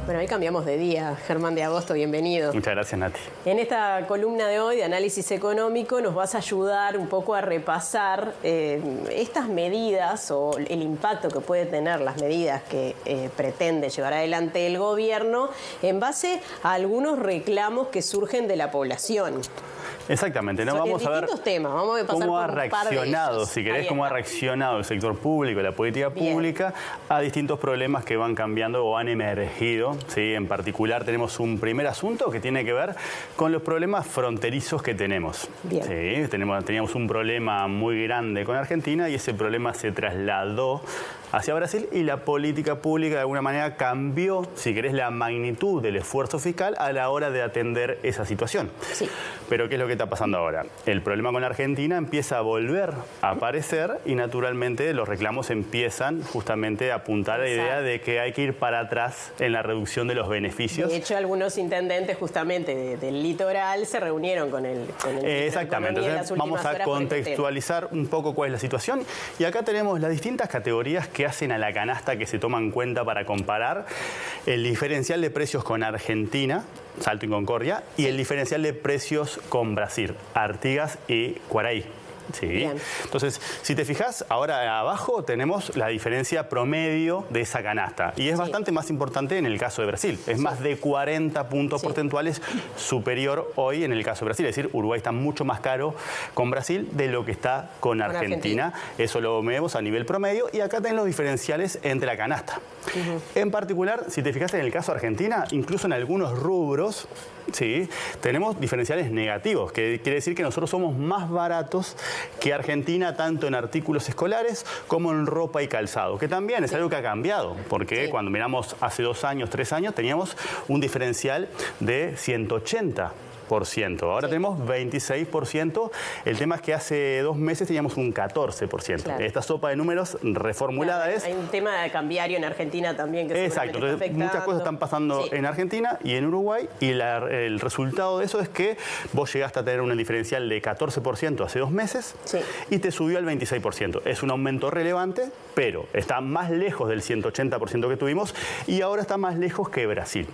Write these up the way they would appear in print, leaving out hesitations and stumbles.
Bueno, hoy cambiamos de día. Germán de Agosto, bienvenido. Muchas gracias, Nati. En esta columna de hoy de análisis económico nos vas a ayudar un poco a repasar estas medidas o el impacto que puede tener las medidas que pretende llevar adelante el gobierno en base a algunos reclamos que surgen de la población. Exactamente, ¿no? Vamos a ver vamos a pasar cómo ha por un par de reaccionado, ellos. si querés, cómo ha reaccionado el sector público, la política pública a distintos problemas que van cambiando o han emergido, ¿sí? En particular tenemos un primer asunto que tiene que ver con los problemas fronterizos que tenemos. Bien. ¿Sí? Teníamos un problema muy grande con Argentina y ese problema se trasladó hacia Brasil y la política pública de alguna manera cambió, si querés, la magnitud del esfuerzo fiscal a la hora de atender esa situación. Sí. Pero ¿qué es lo que está pasando ahora? El problema con Argentina empieza a volver a aparecer y naturalmente los reclamos empiezan justamente a apuntar a la idea de que hay que ir para atrás en la reducción de los beneficios. De hecho, algunos intendentes justamente del litoral se reunieron con el exactamente. Entonces, vamos a contextualizar un poco cuál es la situación. Y acá tenemos las distintas categorías que hacen a la canasta que se toman en cuenta para comparar el diferencial de precios con Argentina, Salto y Concordia, y el diferencial de precios con Brasil, Artigas y Quaraí. Sí. Bien. Entonces, si te fijas, ahora abajo tenemos la diferencia promedio de esa canasta. Y es bastante más importante en el caso de Brasil. Es más de 40 puntos porcentuales superior hoy en el caso de Brasil. Es decir, Uruguay está mucho más caro con Brasil de lo que está con Argentina. Eso lo vemos a nivel promedio. Y acá tenemos los diferenciales entre la canasta. En particular, si te fijas en el caso de Argentina, incluso en algunos rubros, sí, tenemos diferenciales negativos, que quiere decir que nosotros somos más baratos que Argentina, tanto en artículos escolares como en ropa y calzado, que también es algo que ha cambiado, porque cuando miramos hace 2 años, 3 años, teníamos un diferencial de 180%. Ahora tenemos 26%. El tema es que hace 2 meses teníamos un 14%. Claro. Esta sopa de números reformulada es... Hay un tema de cambiario en Argentina también que exacto. Entonces, muchas cosas están pasando en Argentina y en Uruguay y el resultado de eso es que vos llegaste a tener un diferencial de 14% hace 2 meses y te subió al 26%. Es un aumento relevante, pero está más lejos del 180% que tuvimos y ahora está más lejos que Brasil.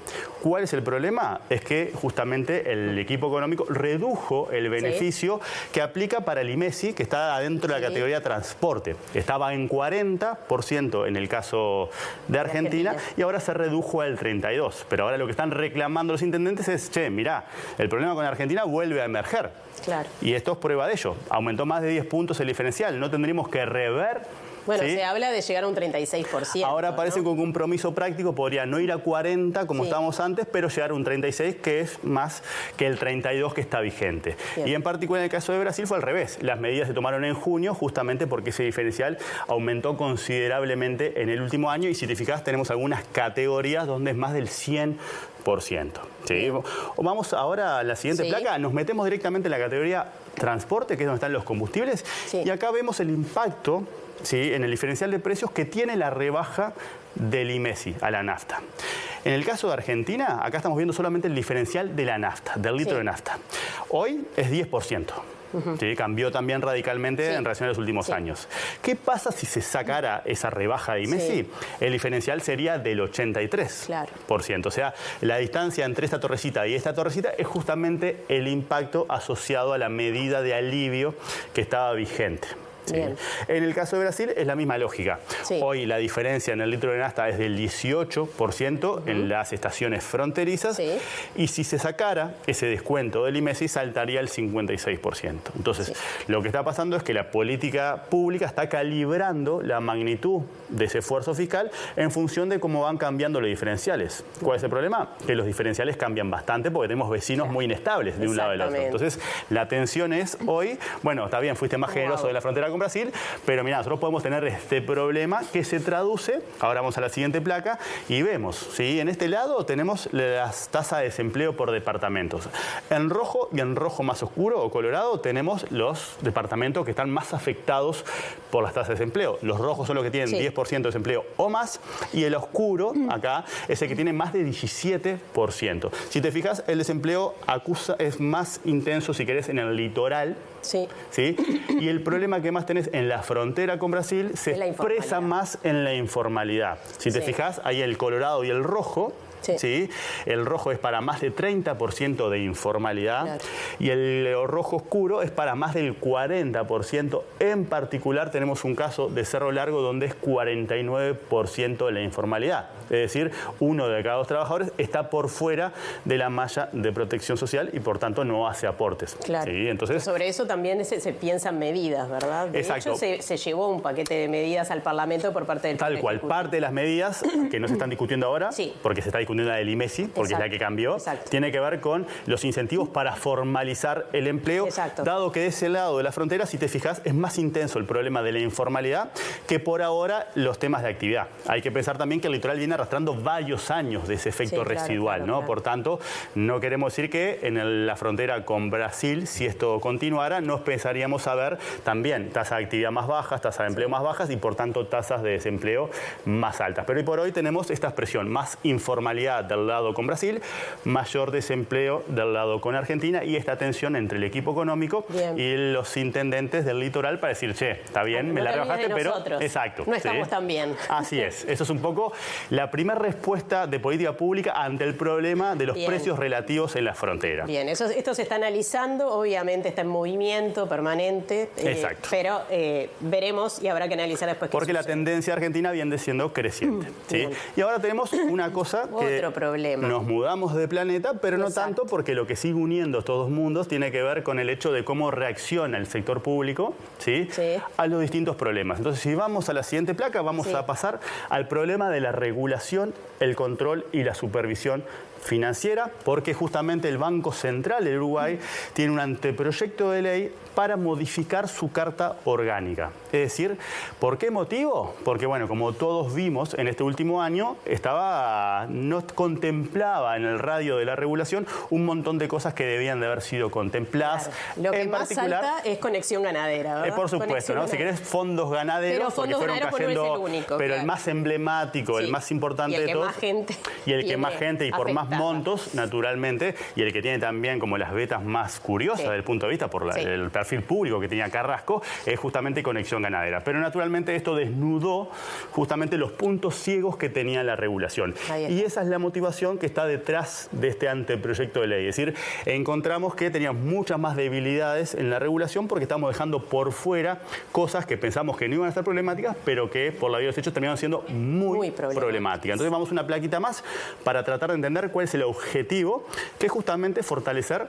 ¿Cuál es el problema? Es que justamente el equipo económico redujo el beneficio que aplica para el IMESI, que está dentro de la categoría transporte. Estaba en 40% en el caso de Argentina y ahora se redujo al 32%. Pero ahora lo que están reclamando los intendentes es, che, mirá, el problema con Argentina vuelve a emerger. Claro. Y esto es prueba de ello. Aumentó más de 10 puntos el diferencial. No tendríamos que rever... Bueno, se habla de llegar a un 36%. Ahora parece que con un compromiso práctico podría no ir a 40 como estábamos antes, pero llegar a un 36 que es más que el 32 que está vigente. Bien. Y en particular en el caso de Brasil fue al revés. Las medidas se tomaron en junio justamente porque ese diferencial aumentó considerablemente en el último año y si te fijas tenemos algunas categorías donde es más del 100%. ¿Sí? Vamos ahora a la siguiente placa. Nos metemos directamente en la categoría transporte, que es donde están los combustibles. Y acá vemos el impacto en el diferencial de precios que tiene la rebaja del IMESI a la nafta. En el caso de Argentina, acá estamos viendo solamente el diferencial de la nafta, del litro de nafta. Hoy es 10%. Cambió también radicalmente en relación a los últimos años. ¿Qué pasa si se sacara esa rebaja de IMESI? El diferencial sería del 83%. O sea, la distancia entre esta torrecita y esta torrecita es justamente el impacto asociado a la medida de alivio que estaba vigente. En el caso de Brasil es la misma lógica. Hoy la diferencia en el litro de nafta es del 18% en las estaciones fronterizas y si se sacara ese descuento del IMESI saltaría al 56%. Entonces, lo que está pasando es que la política pública está calibrando la magnitud de ese esfuerzo fiscal en función de cómo van cambiando los diferenciales. ¿Cuál es el problema? Que los diferenciales cambian bastante porque tenemos vecinos muy inestables de un lado al otro. Entonces, la tensión es hoy, bueno, está bien, fuiste más generoso de la frontera con Brasil, pero mira, nosotros podemos tener este problema que se traduce, ahora vamos a la siguiente placa y vemos, en este lado tenemos las tasas de desempleo por departamentos. En rojo y en rojo más oscuro o colorado tenemos los departamentos que están más afectados por las tasas de desempleo. Los rojos son los que tienen 10% de desempleo o más y el oscuro acá es el que tiene más de 17%. Si te fijas, el desempleo es más intenso, si querés, en el litoral. Y el problema que más tenés en la frontera con Brasil se expresa más en la informalidad. Si te fijas, ahí el colorado y el rojo ¿sí? El rojo es para más de 30% de informalidad y el rojo oscuro es para más del 40%. En particular tenemos un caso de Cerro Largo donde es 49% de la informalidad. Es decir, 1 de cada 2 trabajadores está por fuera de la malla de protección social y por tanto no hace aportes. Claro. ¿Sí? Entonces, sobre eso también se piensan medidas, ¿verdad? De exacto. hecho, se llevó un paquete de medidas al Parlamento por parte del Tal cual. Parte de las medidas que no se están discutiendo ahora, porque se está discutiendo la del IMESI, porque es la que cambió, tiene que ver con los incentivos para formalizar el empleo, dado que de ese lado de la frontera, si te fijas, es más intenso el problema de la informalidad que por ahora los temas de actividad. Hay que pensar también que el litoral viene arrastrando varios años de ese efecto residual, ¿no? Por tanto, no queremos decir que en la frontera con Brasil, si esto continuara, nos pensaríamos a ver también tasas de actividad más bajas, tasas de empleo más bajas y por tanto tasas de desempleo más altas. Pero hoy por hoy tenemos esta expresión, más informalidad del lado con Brasil, mayor desempleo del lado con Argentina y esta tensión entre el equipo económico y los intendentes del litoral para decir, che, está bien, me la rebajaste, pero... Exacto. No estamos tan bien. Así es. Eso es un poco la primera respuesta de política pública ante el problema de los precios relativos en la frontera. Bien, esto se está analizando, obviamente está en movimiento permanente, pero veremos y habrá que analizar después qué porque la tendencia argentina viene siendo creciente. ¿Sí? Y ahora tenemos una cosa que nos mudamos de planeta, pero no tanto porque lo que sigue uniendo a estos dos mundos tiene que ver con el hecho de cómo reacciona el sector público a los distintos problemas. Entonces, si vamos a la siguiente placa, vamos a pasar al problema de la regulación, el control y la supervisión financiera, porque justamente el Banco Central del Uruguay tiene un anteproyecto de ley para modificar su carta orgánica. Es decir, ¿por qué motivo? Porque, bueno, como todos vimos en este último año, no contemplaba en el radio de la regulación un montón de cosas que debían de haber sido contempladas. Lo que más salta es conexión ganadera, ¿verdad? Por supuesto, ¿no? Si querés, fondos ganaderos, pero fondos ganaderos no es el único, pero el más emblemático, el más importante de todos. Y el que más gente y por más montos, naturalmente, y el que tiene también como las vetas más curiosas desde el punto de vista por el perfil público que tenía Carrasco, es justamente conexión ganadera. Pero naturalmente esto desnudó justamente los puntos ciegos que tenía la regulación. Y esa es la motivación que está detrás de este anteproyecto de ley. Es decir, encontramos que teníamos muchas más debilidades en la regulación porque estamos dejando por fuera cosas que pensamos que no iban a ser problemáticas, pero que por la vía de los hechos terminaron siendo muy problemáticas. Entonces vamos a una plaquita más para tratar de entender cuál es el objetivo, que es justamente fortalecer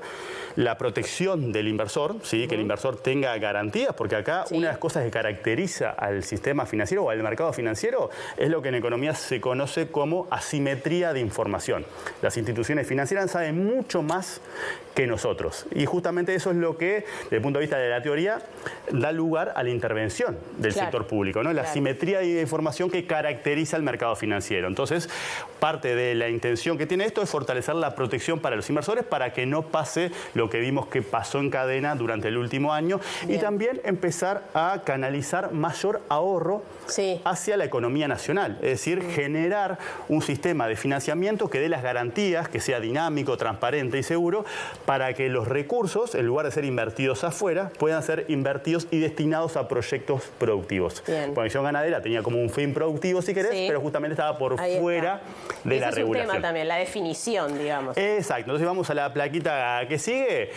la protección del inversor, que el inversor tenga garantías, porque acá una de las cosas que caracteriza al sistema financiero o al mercado financiero es lo que en economía se conoce como asimetría de información. Las instituciones financieras saben mucho más que nosotros y justamente eso es lo que, desde el punto de vista de la teoría, da lugar a la intervención del sector público, ¿no? La asimetría de información que caracteriza al mercado financiero. Entonces, parte de la intención que tiene esto es fortalecer la protección para los inversores para que no pase lo que vimos que pasó en cadena durante el último año y también empezar a canalizar mayor ahorro hacia la economía nacional. Es decir, generar un sistema de financiamiento que dé las garantías, que sea dinámico, transparente y seguro, para que los recursos, en lugar de ser invertidos afuera, puedan ser invertidos y destinados a proyectos productivos. Conexión ganadera tenía como un fin productivo, si querés, pero justamente estaba por fuera de la regulación. Ese es un tema también, la definición, digamos. Exacto. Entonces vamos a la plaquita que sigue.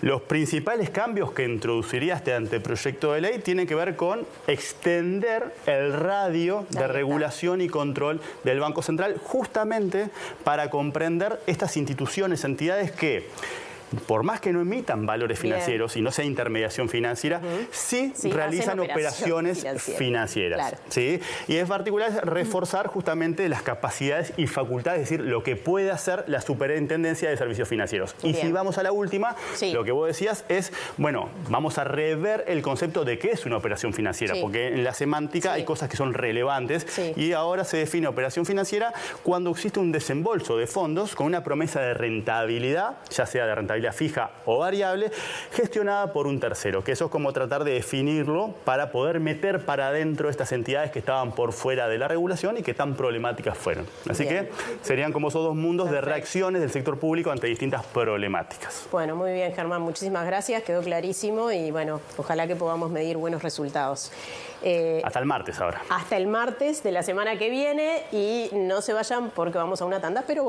Los principales cambios que introduciría este anteproyecto de ley tienen que ver con extender el radio de regulación y control del Banco Central, justamente para comprender estas instituciones, entidades que, por más que no emitan valores financieros y no sea intermediación financiera, sí realizan operaciones financieras. ¿Sí? Y en particular es reforzar justamente las capacidades y facultades, es decir, lo que puede hacer la Superintendencia de Servicios Financieros. Y si vamos a la última, lo que vos decías es, bueno, vamos a rever el concepto de qué es una operación financiera, porque en la semántica hay cosas que son relevantes y ahora se define operación financiera cuando existe un desembolso de fondos con una promesa de rentabilidad, ya sea de rentabilidad fija o variable, gestionada por un tercero, que eso es como tratar de definirlo para poder meter para adentro estas entidades que estaban por fuera de la regulación y que tan problemáticas fueron. Así que serían como esos dos mundos de reacciones del sector público ante distintas problemáticas. Bueno, muy bien, Germán, muchísimas gracias, quedó clarísimo y bueno, ojalá que podamos medir buenos resultados. Hasta el martes ahora. Hasta el martes de la semana que viene y no se vayan porque vamos a una tanda, pero